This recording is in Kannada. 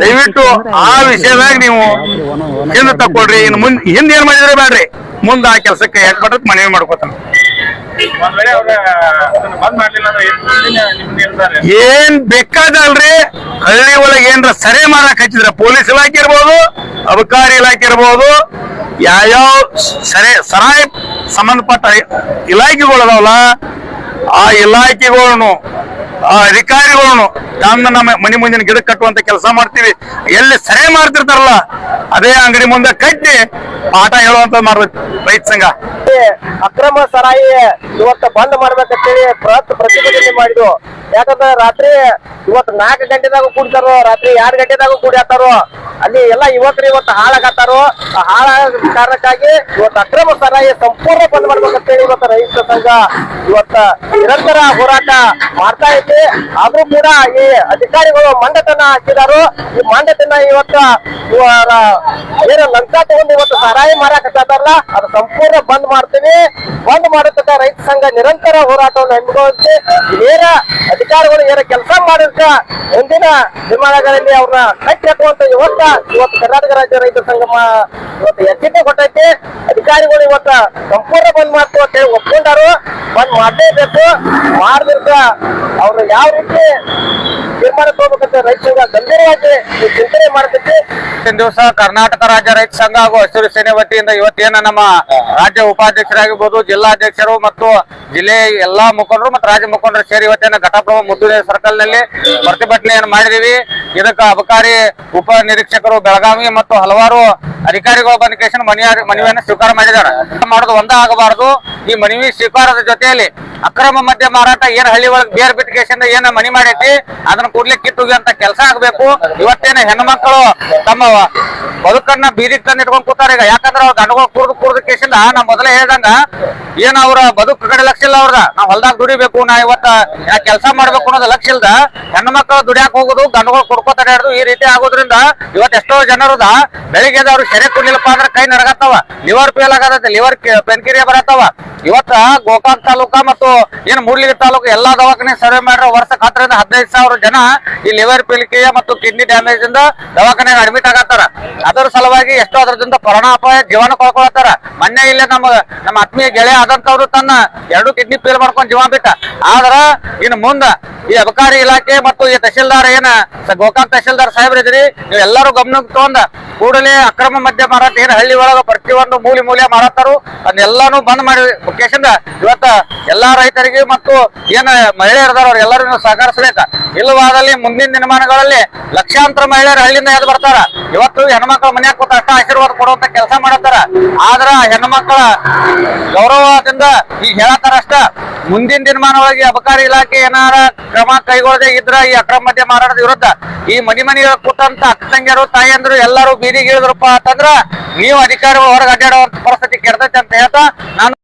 ದಯವಿಟ್ಟು ಆ ವಿಷಯದಾಗ ನೀವು ಹಿಂದೆ ತಕೊಳ್ರಿ. ಇನ್ನು ಹಿಂದೆ ಏನ್ ಮಾಡಿದ್ರೆ ಬೇಡ್ರಿ, ಮುಂದೆ ಆ ಕೆಲಸಕ್ಕೆ ಯಾಕೆ ಬರ್ತದೆ ಮನವಿ ಮಾಡ್ಕೋತಾನೆ. ಏನ್ ಬೇಕಾದಲ್ರಿ, ಹಳ್ಳಿ ಒಳಗೆ ಏನ್ರ ಸರಿ ಮಾಡಕ್ ಹಚ್ಚಿದ್ರ ಪೊಲೀಸ್ ಇಲಾಖೆ ಇರ್ಬೋದು, ಅಬಕಾರಿ ಇಲಾಖೆ ಇರ್ಬೋದು, ಯಾವ್ಯಾವ ಸರಾಯಿ ಸಂಬಂಧಪಟ್ಟ ಇಲಾಖೆಗಳು ಅದಾವಲ್ಲ, ಆ ಇಲಾಖೆಗಳನ್ನು ಆ ಅಧಿಕಾರಿಗಳನ್ನು ತಂದು ನಮ್ಮ ಮನೆ ಮುಂದಿನ ಗಿಡ ಕಟ್ಟುವಂತ ಕೆಲಸ ಮಾಡ್ತೀವಿ. ಎಲ್ಲಿ ಸರಿ ಮಾಡ್ತಿರ್ತಾರಲ್ಲ ಅದೇ ಅಂಗಡಿ ಮುಂದೆ ಕಟ್ಟಿ ಪಾಠ ಹೇಳುವಂತ ಮಾಡ್ಬೇಕು ರೈತ ಸಂಘ. ಅಕ್ರಮ ಸರಾಯಿ ಇವತ್ತು ಬಂದ್ ಮಾಡ್ಬೇಕಂತೇಳಿ ಪ್ರತಿಭಟನೆ ಮಾಡಿದ್ವು. ಯಾಕಂದ್ರೆ ರಾತ್ರಿ ಇವತ್ತು 4 ಗಂಟೆದಾಗ ಕೂಡ್ತಾರೋ, ರಾತ್ರಿ 2 ಗಂಟೆದಾಗ ಕೂಡ್ಯಾತಾರೋ, ಅಲ್ಲಿ ಎಲ್ಲ ಯುವಕರು ಇವತ್ತು ಹಾಳಾಗತ್ತಾರೋ. ಆ ಹಾಳಾಗ ಕಾರಣಕ್ಕಾಗಿ ಇವತ್ತು ಅಕ್ರಮ ಸರಾಯಿ ಸಂಪೂರ್ಣ ಬಂದ್ ಮಾಡ್ಬೇಕಂತೇಳಿ ಇವತ್ತು ರೈತ ಸಂಘ ಇವತ್ತು ನಿರಂತರ ಹೋರಾಟ ಮಾಡ್ತಾ ಐತಿ. ಆದ್ರೂ ಕೂಡ ಈ ಅಧಿಕಾರಿಗಳು ಮಂಡತನ ಹಾಕಿದಾರು. ಈ ಮಂಡತನ ಇವತ್ತು ಏನು ಲಂಚ ತಗೊಂಡು ಇವತ್ತು ಸರಾಯಿ ಮಾರಾಕತ್ತಾರಲ್ಲ, ಅದು ಸಂಪೂರ್ಣ ಬಂದ್ ಮಾಡ್ತೀವಿ. ಬಂದ್ ಮಾಡತಕ್ಕ ರೈತ ಸಂಘ ನಿರಂತರ ಹೋರಾಟವನ್ನು ಹಮ್ಮಿಕೊಳ್ಳುತ್ತೆ. ನೇರ ಅಧಿಕಾರಿಗಳು ಏನ ಕೆಲಸ ಮಾಡಿದ್ರೆ ಮುಂದಿನ ದಿನಮಾನಗಳಲ್ಲಿ ಅವ್ರನ್ನ ಕಟ್ಟಿ ಹಾಕುವಂತ ಇವತ್ತು ಕರ್ನಾಟಕ ರಾಜ್ಯ ರೈತ ಸಂಘ ಇವತ್ತು ಎಚ್ಚರಿಕೆ ಕೊಟ್ಟೈತಿ. ಅಧಿಕಾರಿಗಳು ಇವತ್ತು ಸಂಪೂರ್ಣ ಬಂದ್ ಮಾಡ್ತೀವಿ ಅಂತ ಹೇಳಿ ಒಪ್ಕೊಂಡಾರು. ಬಂದ್ ಮಾಡಲೇಬೇಕು. ಮಾಡಿದ್ರ ಅವ್ರು ಯಾವ ರೀತಿ ತೀರ್ಮಾನ ತಗೋಬೇಕಂತ ರೈತ ಸಂಘ ಗಂಭೀರವಾಗಿ ಚಿಂತನೆ ಮಾಡ್ತೈತಿ. ದಿವಸ ಕರ್ನಾಟಕ ರಾಜ್ಯ ರೈತ ಸಂಘ ಹಾಗೂ ಹಸಿರು ಸೇನೆ ವತಿಯಿಂದ ಇವತ್ತೇನ ನಮ್ಮ ರಾಜ್ಯ ಉಪಾಧ್ಯಕ್ಷರಾಗಿರ್ಬೋದು, ಜಿಲ್ಲಾಧ್ಯಕ್ಷರು ಮತ್ತು ಜಿಲ್ಲೆ ಎಲ್ಲಾ ಮುಖಂಡರು ಮತ್ತು ರಾಜ್ಯ ಮುಖಂಡರು ಸೇರಿ ಇವತ್ತೇನ ಘಟಪ್ರಭಾ ಮುದ್ದುದೆ ಸರ್ಕಲ್ ನಲ್ಲಿ ಪ್ರತಿಭಟನೆಯನ್ನು ಮಾಡಿದೀವಿ. ಇದಕ್ಕೆ ಅಬಕಾರಿ ಉಪ ನಿರೀಕ್ಷಕರು ಬೆಳಗಾವಿ ಮತ್ತು ಹಲವಾರು ಅಧಿಕಾರಿಗಳು ಬಂದ ಕೇಶನ್ ಮನವಿಯನ್ನು ಸ್ವೀಕಾರ ಮಾಡಿದ್ದಾರೆ. ಮಾಡೋದು ಒಂದೇ ಆಗಬಾರದು. ಈ ಮನವಿ ಸ್ವೀಕಾರದ ಜೊತೆಯಲ್ಲಿ ಅಕ್ರಮ ಮದ್ಯ ಮಾರಾಟ ಏನ್ ಹಳ್ಳಿ ಒಳಗೆ ಬೇರ್ ಬಿಟ್ಟ ಕೇಶನ್ ಏನ ಮನಿ ಮಾಡೈತಿ ಅದನ್ನ ಕೂಡ್ಲೆ ಕಿತ್ತುಗಿ ಅಂತ ಕೆಲಸ ಆಗ್ಬೇಕು. ಇವತ್ತೇನ ಹೆಣ್ಮಕ್ಳು ತಮ್ಮ ಬದುಕನ್ನ ಬೀದಿಗೆ ತಂದು ಇಟ್ಕೊಂಡ್ ಕೂತಾರ. ಈಗ ಯಾಕಂದ್ರೆ ಅವ್ರ ಗಂಡುಗಳು ಕುರ್ದು ಕೇಶಿಂದ ನಾ ಮೊದಲೇ ಹೇಳ್ದಂಗ ಏನ್ ಅವ್ರ ಬದುಕು ಕಡೆ ಲಕ್ಷ ಇಲ್ಲ ಅವ್ರದ. ನಾವ್ ಹೊಲ್ದಾಗ ದುಡಿಬೇಕು, ನಾ ಇವತ್ತ ಕೆಲಸ ಮಾಡ್ಬೇಕು ಅನ್ನೋದು ಲಕ್ಷ್ಯ ಇಲ್ದ ಹೆಣ್ಮಕ್ಳು ದುಡಿಯಾಕ ಹೋಗುದು, ಗಂಡುಗಳು ಕುಡ್ಕೋತಾರ ಹಿಡಿದು ಈ ರೀತಿ ಆಗೋದ್ರಿಂದ ಇವತ್ತು ಎಷ್ಟೋ ಜನರದ ಬೆಳಿಗ್ಗೆ ಅವ್ರು ಸೆರೆ ಕೊಡ್ಲಿಲ್ಲಪ್ಪ ಅಂದ್ರೆ ಕೈ ನಡಗತ್ತವ, ಲಿವರ್ ಫೇಲ್ ಆಗತ್ತ, ಲಿವರ್ ಪೆನ್ಕಿರಿಯ ಬರತ್ತವ. ಇವತ್ತ ಗೋಕಾಕ್ ತಾಲೂಕಾ ಮತ್ತು ಏನ್ ಮೂಡ್ಲಿಗಿ ತಾಲೂಕು ಎಲ್ಲಾ ದವಾಖಾನೆ ಸರ್ವೆ ಮಾಡ್ರ ವರ್ಷಕ್ಕೆ 10 ರಿಂದ 15,000 ಜನ ಈ ಲಿವರ್ ಪೀಳಿಕೆಯ ಮತ್ತು ಕಿಡ್ನಿ ಡ್ಯಾಮೇಜ್ ಇಂದ ದವಾಖಾನೆಗೆ ಅಡ್ಮಿಟ್ ಆಗತ್ತಾರ. ಅದರ ಸಲುವಾಗಿ ಎಷ್ಟೋ ಅದರಿಂದ ಪ್ರಾಣಾಪಾಯ ಜೀವನ ಕಳ್ಕೊಳತ್ತಾರ. ಮೊನ್ನೆ ಇಲ್ಲೇ ನಮ್ಮ ಆತ್ಮೀಯ ಗೆಳೆಯ ಆದಂತವ್ರು ತನ್ನ 2 ಕಿಡ್ನಿ ಫೇಲ್ ಮಾಡ್ಕೊಂಡು ಜೀವ ಬಿಟ್ಟ. ಆದ್ರ ಇನ್ನು ಮುಂದ ಈ ಅಬಕಾರಿ ಇಲಾಖೆ ಮತ್ತು ಈ ತಹಶೀಲ್ದಾರ್ ಏನ ಗೋಕಾಕ್ ತಹಶೀಲ್ದಾರ್ ಸಾಹೇಬ್ರಿದ್ರಿ, ನೀವು ಎಲ್ಲರೂ ಗಮನಕ್ಕೆ ತಗೊಂಡ ಕೂಡಲೇ ಅಕ್ರಮ ಮದ್ಯ ಮಾರಾಟ ಏನ್ ಹಳ್ಳಿ ಒಳಗ ಪ್ರತಿಯೊಂದು ಮೂಲೆ ಮಾರಾಟರು ಅದನ್ನೆಲ್ಲಾನು ಬಂದ್ ಮಾಡಿ ಕೇಶಿಂದ ಇವತ್ತ ಎಲ್ಲಾ ರೈತರಿಗೆ ಮತ್ತು ಏನ ಮಹಿಳೆಯರದಾರ ಅವ್ರ ಎಲ್ಲರೂ ಸಹಕರಿಸಬೇಕ. ಇಲ್ಲವಾದಲ್ಲಿ ಮುಂದಿನ ದಿನಮಾನಗಳಲ್ಲಿ ಲಕ್ಷಾಂತರ ಮಹಿಳೆಯರು ಹಳ್ಳಿಯಿಂದ ಎದ್ದು ಬರ್ತಾರ. ಇವತ್ತು ಹೆಣ್ಮಕ್ಳ ಮನ್ಯಾಗ ಕೂತ ಅಷ್ಟ ಆಶೀರ್ವಾದ ಕೊಡುವಂತ ಕೆಲಸ ಮಾಡತ್ತಾರ. ಆದ್ರ ಹೆಣ್ಮಕ್ಳ ಗೌರವದಿಂದ ಈಗ ಹೇಳತ್ತಾರ ಅಷ್ಟ. ಮುಂದಿನ ದಿನಮಾನ ಒಳಗೆ ಅಬಕಾರಿ ಇಲಾಖೆ ಏನಾರ ಕ್ರಮ ಕೈಗೊಳ್ಳದೆ ಇದ್ರ ಈ ಅಕ್ರಮ ಮದ್ಯ ಮಾರಾಟದ ವಿರುದ್ಧ ಈ ಮನೆ ಕೂತಂತ ಅಕ್ಕ ತಂಗಿಯರು ತಾಯಿಯಂದ್ರು ಎಲ್ಲರೂ ಬೀದಿಗೆ ಇಳಿದ್ರಪ್ಪ ಅಂತಂದ್ರ ನೀವು ಅಧಿಕಾರಿಗಳು ಹೊರಗೆ ಅಡ್ಡಾಡುವಂತ ಪರಿಸ್ಥಿತಿ ಕೆಡ್ತೈತೆ ಅಂತ ಹೇಳ್ತಾ ನಾನು